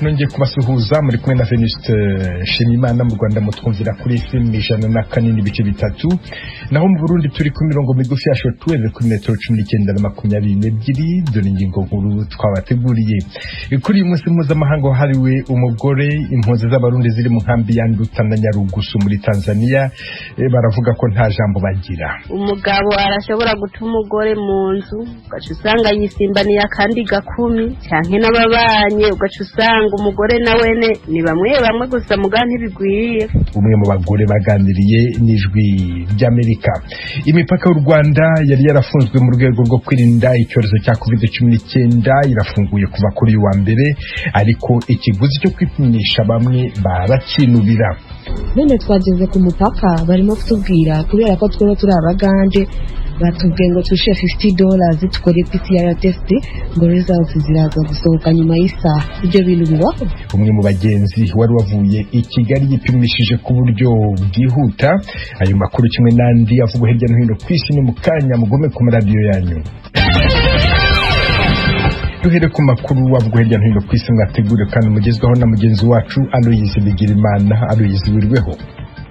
nongeye kubasuhuza muri kumwe na Venuste Shimimana mu Rwanda mutwumvira kuri FM 104.3 naho mu Burundi turi ku mirongo migufi ya shortwave kuri metro 19 na 22 dore ingingo nkuru twabateguriye. Kuri uyu munsi mpuzamahanga wahariwe umugore, impunzi z'abarundi ziri mu nkambi ya Nduta na Nyarugusu muri Tanzania baravuga ko nta jambo bagira. Umugabo arashobora guta umugore mu nzu ugaca usanga yisimbaniye akandi gakumi canke n'ababanye ugaca usanga umugore nawene ni bamwe gusa mugani ntibigwiye. Umwe mu bagore baganiriye n'ijwi ry'Amerika. Imipaka y'u Rwanda yari yarafunzwe mu rwego rwo kwirinda icyorezo cya COVID-19 irafunguye kuva kuri uyu wa mbere, ariko ikiguzi cyo kwipimisha bamwe barakinubira. None twageze ku mupaka barimo kutubwira kubera ko twero turi abagande batubwiye ngo tushe $50 tukore PCR test ngo results ziraza gusohoka nyuma y'isaha. Ibyo bintu bibaho. Umwe mu bagenzi wari wavuye i Kigali yipimishije ku buryo bwihuta. Ayo makuru kimwe n'andi avuga hirya no hino ku isi ni mu kanya mugume ku radio yanyu. Duhere ku makuru wavuga hirya no hino ku isi mwategure kandi mugezweho na mugenzi wacu Aloyizi Bigirimana. Aloyizi wirweho.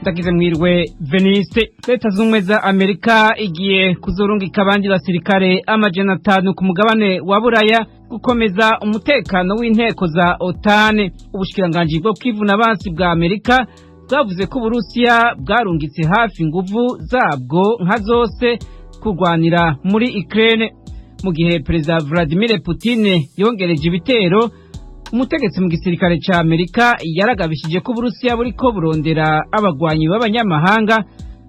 Ndagize mwirwe Veniste. Leta z'Ubumwe za Amerika igiye kuzorungika abandi basirikare 500 ku mugabane wa Buraya gukomeza umutekano w'inteko za OTAN. Ubushikiranganji bwo kwivuna abansi bwa Amerika bwavuze ko Uburusiya bwarungitse hafi inguvu zabwo nka zose kurwanira muri Ukraine. Mu gihe Perezida Vladimir Putin yongereje ibitero, umutegetsi mu gisirikare ca Amerika yaragabishije ko Uburusiya buriko burondera abagwanyi b'abanyamahanga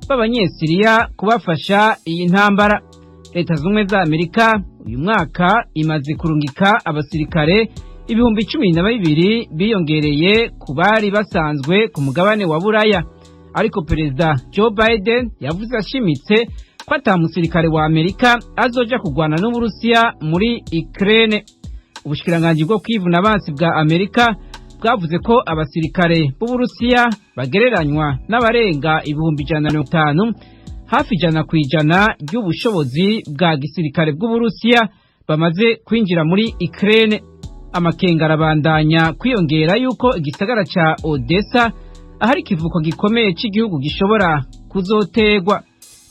b'abanyesiriya kubafasha iyi ntambara. Leta z'Ubumwe za Amerika uyu mwaka imaze kurungika abasirikare 12,000 biyongereye ku bari basanzwe ku mugabane wa Buraya, ariko Perezida Joe Biden yavuze ashimitse ko ata musirikare wa Amerika azoja kugwana n'Uburusiya muri Ukraine. Ubushikiranganji bwo kwivuna abansi bwa Amerika bwavuze ko abasirikare b'Uburusiya bagereranywa n'abarenga 150, hafi 100% ry'ubushobozi bwa gisirikare bw'Uburusiya bamaze kwinjira muri Ukraine. Amakenga arabandanya kwiyongera yuko igisagara ca Odessa ahari kivuko gikomeye cy'igihugu gishobora kuzotegwa.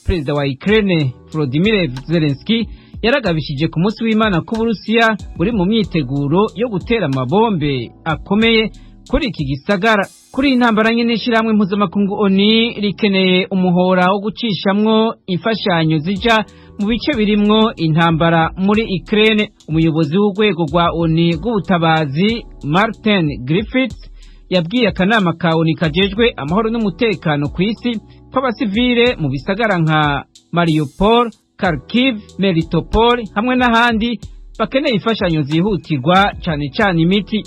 Perezida wa Ukraine Volodymyr Zelensky yaragabishije ku munsi w'Imana ko Uburusiya buri mu myiteguro yo gutera amabombe akomeye kuri iki gisagara. Kuri intambara nyene ishiramwe mpuzamakungu ONU rikeneye umuhora wo gucishamwo imfashanyo zija mu bice birimwo intambara muri Ukraine. Umuyobozi w'urwego rwa ONU rw'ubutabazi Martin Griffiths yabwiye akanama ka ONU kajejwe amahoro n'umutekano ku isi ko abasivile mu bisagara nka Mariupol, Kharkiv, Melitopol hamwe n'ahandi bakeneye imfashanyo zihutirwa cyane imiti.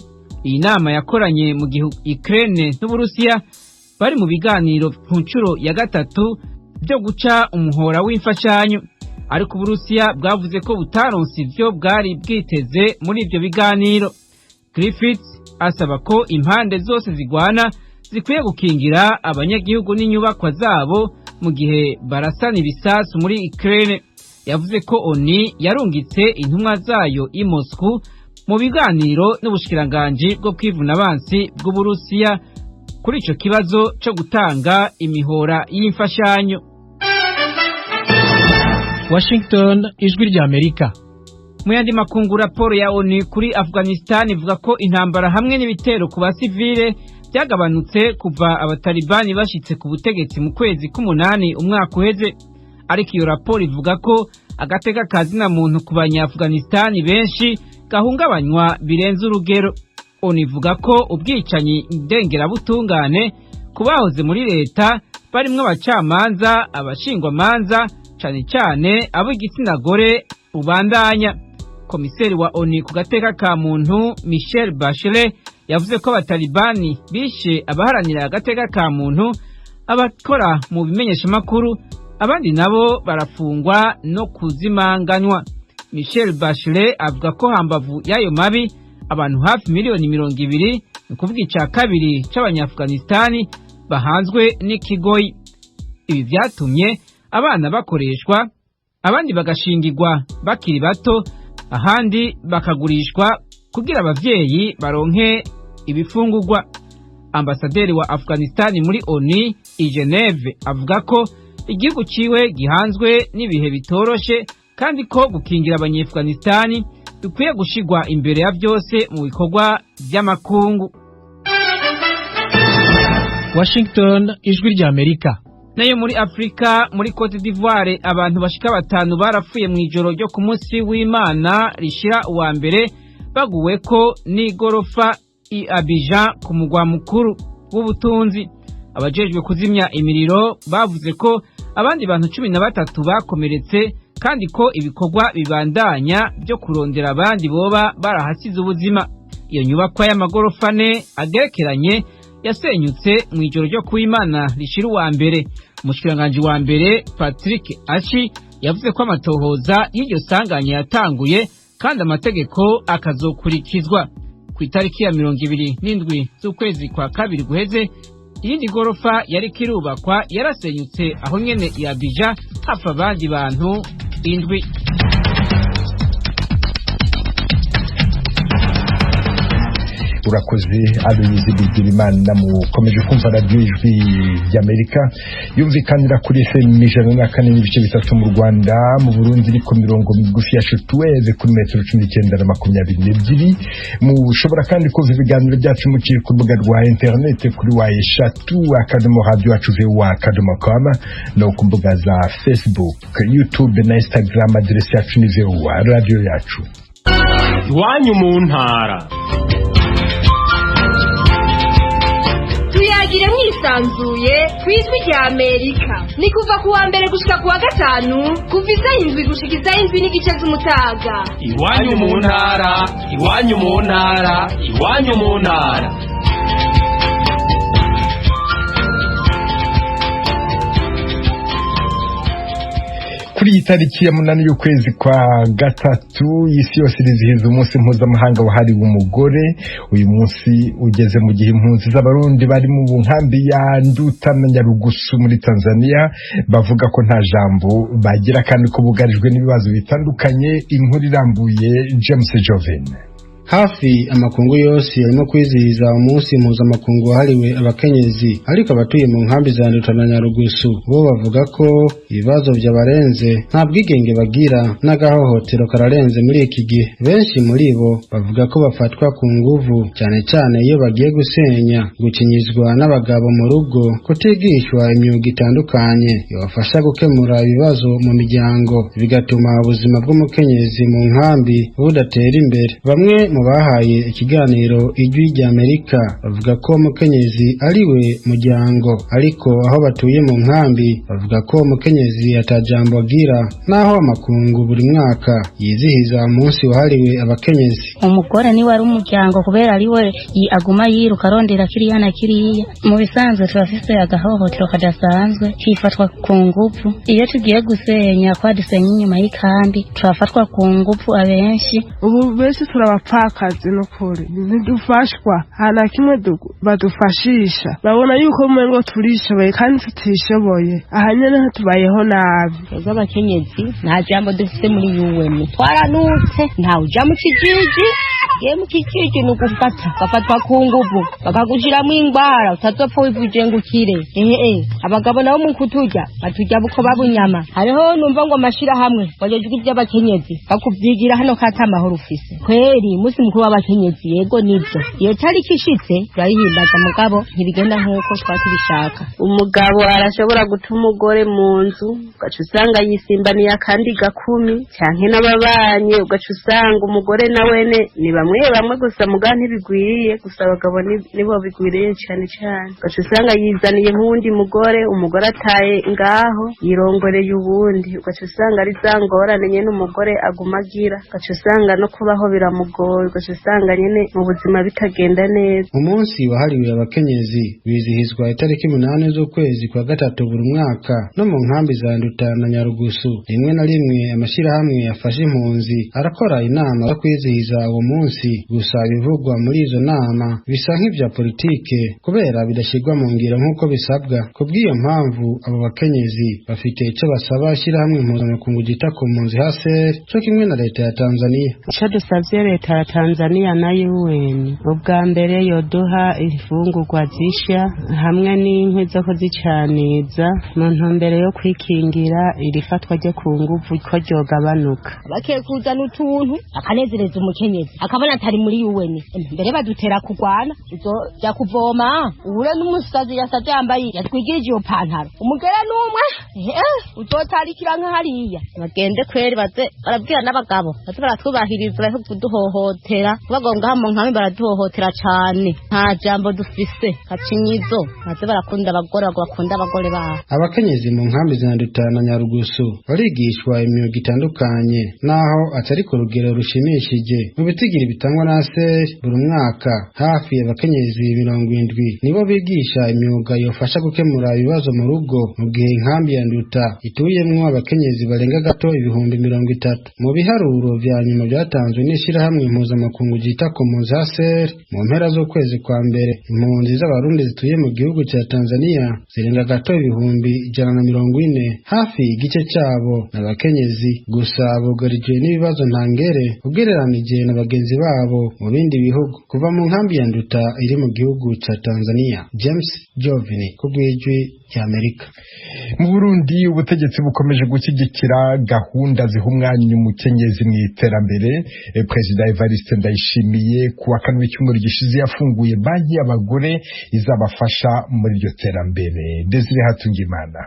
Iyi nama yakoranye mu gihe Ukraine n'Uburusiya bari mu biganiro ku nshuro ya gatatu byo guca umuhora w'imfashanyo, ariko Uburusiya bwavuze ko butaronse ivyo bwari bwiteze muri ivyo biganiro. Griffiths asaba ko impande zose zigwana zikwiye gukingira abanyagihugu n'inyubakwa zabo mu gihe barasana ibisasu muri Ukraine. Yavuze ko ONU yarungitse intumwa zayo i Moscow mu biganiro n'ubushikiranganji bwo kwivuna abansi bw'Uburusiya kuri ico kibazo cyo gutanga imihora y'imfashanyo. Washington, ijwi rya Amerika. Mu yandi makungu, raporo ya ONU kuri Afghanistan ivuga ko intambara hamwe n'ibitero ku basivile byagabanutse kuva abatalibani bashitse ku butegetsi mu kwezi k'umunani umwaka uheze, ariko iyo raporo ivuga ko agateka kazina muntu ku banya-Afghanistan benshi gahungabanywa birenze urugero. ONU ivuga ko ubwicanyi ndengerabutungane kubahoze muri leta barimwo abacamanza, abashingwamanza cyane abo igitsina gore ubandanya. Komiseri wa ONU ku gateka ka muntu Michelle Bachelet yavuze ko abatalibani bishe abaharanira agateka ka muntu, abakora mu bimenyesha makuru, abandi nabo barafungwa no kuzimanganywa. Michelle Bachelet avuga ko hambavu y'ayo mabi abantu hafi 200,000 ni kuvuga ica kabiri c'abanya-Afghanistan bahanzwe n'ikigoyi. Ibi vyatumye abana bakoreshwa, abandi bagashingirwa bakiri bato, ahandi bakagurishwa kugira abavyeyi baronke ibifungurwa. Ambasaderi wa Afghanistan muri ONU i Geneve avuga ko igihugu ciwe gihanzwe n'ibihe bitoroshe kandi ko gukingira abanyafghanistan dukwiye gushigwa imbere ya byose mu bikorwa by'amakungu. Washington, ijwi rya Amerika. Nayo muri Afrika, muri Cote d'Ivoire, abantu bashika 5 barapfuye mu ijoro ryo ku munsi w'Imana rishira uwa mbere baguweko n'igorofa i Abidjan ku mugwa mukuru w'ubutunzi. Abajejwe kuzimya imiriro bavuze ko abandi bantu 13 bakomeretse kandi ko ibikorwa bibandanya byo kurondera abandi boba barahasize ubuzima. Iyo nyubakwa y'amagorofa 4 agerekeranye yasenyutse mu ijoro ryo kuw'Imana rishira uwa mbere. Umushikiranganje wa mbere Patrick Achi yavuze ko amatohoza y'iryo sanganya yatanguye kandi amategeko akazokurikizwa. Ku itariki ya 27 z'ukwezi kwa kabiri guheze, iyindi gorofa yari kirubakwa yarasenyutse aho nyene ya Abidjan hafa abandi bantu 7. urakoze Aloyizi Bigirimana. Mukomeje kumva radio ijwi ry'Amerika yumvikanira kuri FM 104.3 mu Rwanda, mu Burundi ni ku mirongo migufi ya shortwave kuri metero 19 na 22. Mushobora kandi kumva ibiganiro byacu muciye ku rubuga rwa internet kuri wa@radio.com no ku mbuga za Facebook, YouTube na Instagram. Adresi yacu ni radio yacu. Iwanyu mu ntara. Tuyagire mwisanzuye kw'ijwi rya Amerika. Ni kuva kuwa mbere gushika kuwa gatanu kuva isaha 7 gushika isaha 7 n'igice z'umutaga. Iwanyu mu ntara, iwanyu mu ntara, iwanyu mu ntara. Kuri iyi tariki ya 8 y'ukwezi kwa gatatu, isi yose irizihiza umunsi mpuzamahanga wahariwe umugore. Uyu munsi ugeze mu gihe impunzi z'abarundi bari mu nkambi ya Nduta na Nyarugusu muri Tanzania bavuga ko nta jambo bagira kandi ko bugarijwe n'ibibazo bitandukanye. Inkuru irambuye James Joven. Hafi amakungu yose arimo kwizihiza umunsi mpuzamakungu wahariwe abakenyezi, ariko abatuye mu nkambi za Nduta na Nyarugusu bo bavuga ko ibibazo by'abarenze nta bwigenge bagira n'agahohotero kararenze muri iki gihe. Benshi muri bo bavuga ko bafatwa ku nguvu, cyane cyane iyo bagiye gusenya, gukinyizwa n'abagabo mu rugo, kutigishwa imyuga itandukanye yabafasha gukemura ibibazo mu miryango, bigatuma ubuzima bw'umukenyezi mu nkambi budatera imbere. Bamwe mu bahaye ikiganiro ijwi rya Amerika bavuga ko umukenyezi ari we muryango, ariko aho batuye mu nkambi bavuga ko umukenyezi atajambo agira, naho amakungu buri mwaka yizihiza umunsi wahariwe abakenyezi. Umugore ni wari umuryango kubera ari we aguma yiruka arondera kiriya na kiriya. Mu bisanzwe turafise agahohotero kadasanzwe kifatwa ku nguvu. Iyo tugiye gusenya kwa dusenya inyuma y'ikambi turafatwa ku nguvu abenshi. Ubu bese turabapfa akazi no kuri ntidufashwa hana kimwe badufashisha. Babona yuko umengo turishoboye kandi tutishoboye, ahanyene tubayeho nabi. Twebwe abakenyezi nta jambo dufite muri UN. Twaranutse nta uja mu kijiji, ye mu kijiji n'ugufata bafatwa ku nguvu bakagujiramo ingwara utazopfa wivuje ngukire. Abagabo nabo mu kuturya batujya buko babunyama. Hariho numva ngo amashira hamwe wajejwe iby'abakenyezi bakuvyigira hano kata amahoro ufise. Kweri musi mukuru w'abakenyezi yego nibyo, iyo tariki ishitse turayihimbaza, mugabo ntibigenda nk'uko twatubishaka. Umugabo arashobora guta umugore mu nzu ugaca usanga yisimbaniye akandi gakumi, canke n'ababanye ugaca usanga umugore nawene ni bamwe gusa muga ntibigwiriye, gusa abagabo nibo bigwiriye cyane cyane. Ugaca usanga yizaniye nk'undi mugore, umugore ataye ngaho yirongoreye ubundi, ugaca usanga ari zangorane nyene umugore agumagira, ugaca usanga no kubaho biramugoye, ugaca usanga nyene mu buzima bitagenda neza. Umunsi wahariwe abakenyezi wizihizwa itariki 8 z'ukwezi kwa gatatu buri mwaka, no mu nkambi za Nduta na Nyarugusu rimwe na rimwe amashirahamwe yafashe impunzi arakora inama yo kwizihiza uwo munsi munsi. Gusa ibivugwa muri izo nama bisa nk'ivya politike kubera bidashirwa mu ngiro nk'uko bisabwa. Kubw'iyo mpamvu abo bakenyezi bafite ico basaba ishyirahamwe mpuzamakungu ryita ku mpunzi HCR co kimwe na leta ya Tanzania. Ico dusavye leta ya Tanzania na UN ubwa mbere yoduha ifungurwa zisha hamwe n'inkwi zo kuzicaniza mu ntumbero yo kwikingira irifatwa ryo ku nguvu ko ryogabanuka. Bakekuzana utuntu akanezereza umukenyezi akabona atari muri UN mbere badutera kugwana uzoja kuvoma uhure n'umusazi yasaje yambaye yatwigirije iyo pantaro umugera n'umwe uzotarikira nka hariya bagende kweri baze barabwira n'abagabo baze baratwubahiriza bari kuduhohotera bagonga mu nkami baraduhohotera cyane nta jambo dufise kacinyizo baze barakunda abagore bakunda abagore babo. Abakenyezi mu nkambi za Nduta na Nyarugusu barigishwa imyuga itandukanye naho atari ku rugero rushimishije. Mu bitigiri bitangwa na HCR buri mwaka hafi y'abakenyezi 70 nibo bigisha imyuga yofasha gukemura ibibazo mu rugo, mu gihe inkambi ya Nduta ituyemwo abakenyezi barenga gato 30,000. Mu biharuro vya nyuma byatanzwe n'ishirahamwe mpuzamakungu ryita ku mpunzi HCR mu mpera z'ukwezi kwa mbere, impunzi z'abarundi zituye mu gihugu cya Tanzania zirenga gato 140. Hafi igice cyabo n'abakenyezi gusa bugarijwe n'ibibazo ntangere ugereranije na bagenzi babo mu bindi bihugu. Kuva mu nkambi ya Nduta iri mu gihugu cya Tanzania, James Jovini kubw'ijwi ry'Amerika. Mu Burundi ubutegetsi bukomeje gushyigikira gahunda ziha umwanya umukenyezi mu iterambere. Perezida Evariste Ndayishimiye kuwa kane w'icyumweru gishize yafunguye banki y'abagore izabafasha muri iryo terambere. Desire Hatungimana.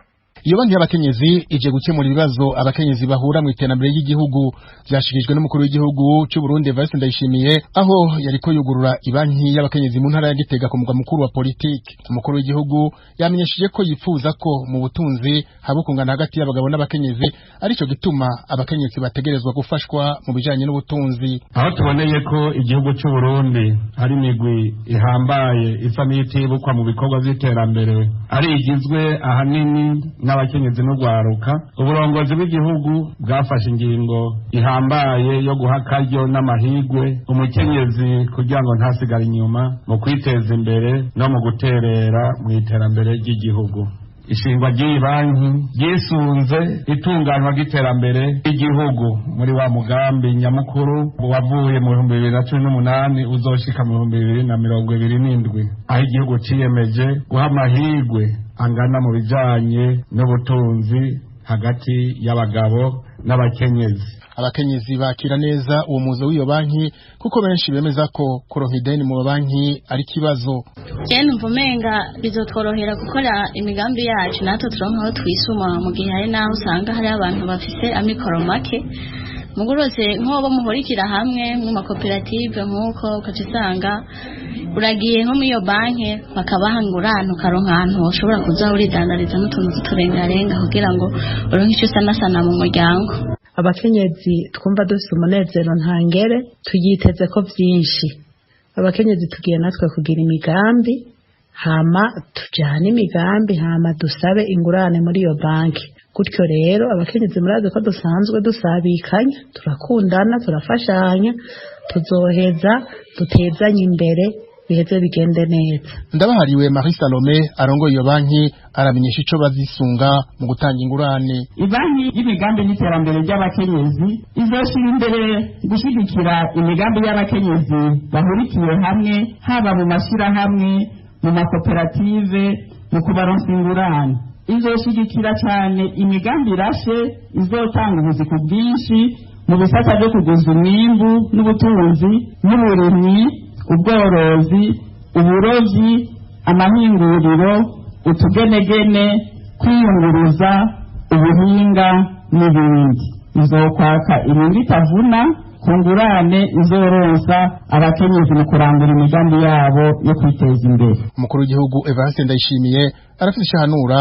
Iyo banki y'abakenyezi ije gukemura ibibazo abakenyezi bahura mu iterambere ry'igihugu byashikirijwe n'umukuru w'igihugu cy'u Burundi Evariste Ndayishimiye aho yariko yugurura ibanki y'abakenyezi mu ntara ya Gitega ku mugwa mukuru wa politiki. Umukuru w'igihugu yamenyesheje ko yifuza ko mu butunzi habukungana hagati y'abagabo n'abakenyezi arico gituma abakenyezi bategerezwa gufashwa mu bijanye n'ubutunzi. Aho tuboneye ko igihugu cy'u Burundi hari imigwi ihambaye isa n'itibukwa mu bikorwa by'iterambere ari igizwe ahanini n'abakenyezi n'ugwaruka, uburongozi bw'igihugu bwafashe ingingo ihambaye yo guha akaryo n'amahigwe umukenyezi kugira ngo ntasigare inyuma mu kwiteza imbere no mu guterera mu iterambere ry'igihugu. Ishingwa ry'iyi banki ryisunze itunganywa ry'iterambere ry'igihugu muri wa mugambi nyamukuru wavuye mu 2018 uzoshika mu 2027, aho igihugu ciyemeje guha amahigwe angana mu bijanye n'ubutunzi hagati y'abagabo n'abakenyezi. Abakenyezi bakira neza uwo muzo w'iyo banki kuko benshi bemeza ko kuronka ideni mu banki ari kibazo. Cyane mvumenga bizotworohera gukora imigambi yacu natwe turonka aho twisuma mu gihe hari naho usanga hari abantu bafise amikoro make mugurose nk'abo muhorikira hamwe mu makoperative nk'uko ukacisanga uragiye nko mu iyo banki bakabahangura ukaronka ahantu ushobora kuza uridandariza n'utuntu turengarenga kugira ngo uronke icyo sana mu muryango. Abakenyezi twumva dufite umunezero ntangere tuyiteze ko byinshi. Abakenyezi tugiye natwe kugira imigambi hama tujyane imigambi hama dusabe ingurane muri iyo banki. Gutyo rero abakenyezi murazi ko dusanzwe dusabikanya, turakundana, turafashanya, tuzoheza dutezanye imbere biheze bigende neza. Ndabahariwe Marie Salome arongoye iyo banki aramenyesha ico bazisunga mu gutanga ingurane. Ibanki y'imigambi n'iterambere ry'abakenyezi izoshira imbere gushigikira imigambi y'abakenyezi bahurikiye hamwe haba mu mashirahamwe, mu makoperative, mu kubaronsa ingurane. Izoshigikira cyane imigambi irashe izotanga ubuzi ku bwinshi mu bisata byo kuguza umwimbu n'ubutunzi n'uburimyi, ubworozi, uburovyi, amahinguriro, utugenegene, kwiyunguruza, ubuhinga n'ibindi. Izokwaka inyungu itavuna ku ngurane izoronsa abakenyezi mu kurangura imigambi yabo yo kwiteza imbere. Umukuru w'igihugu Evariste Ndayishimiye arafite ishahanura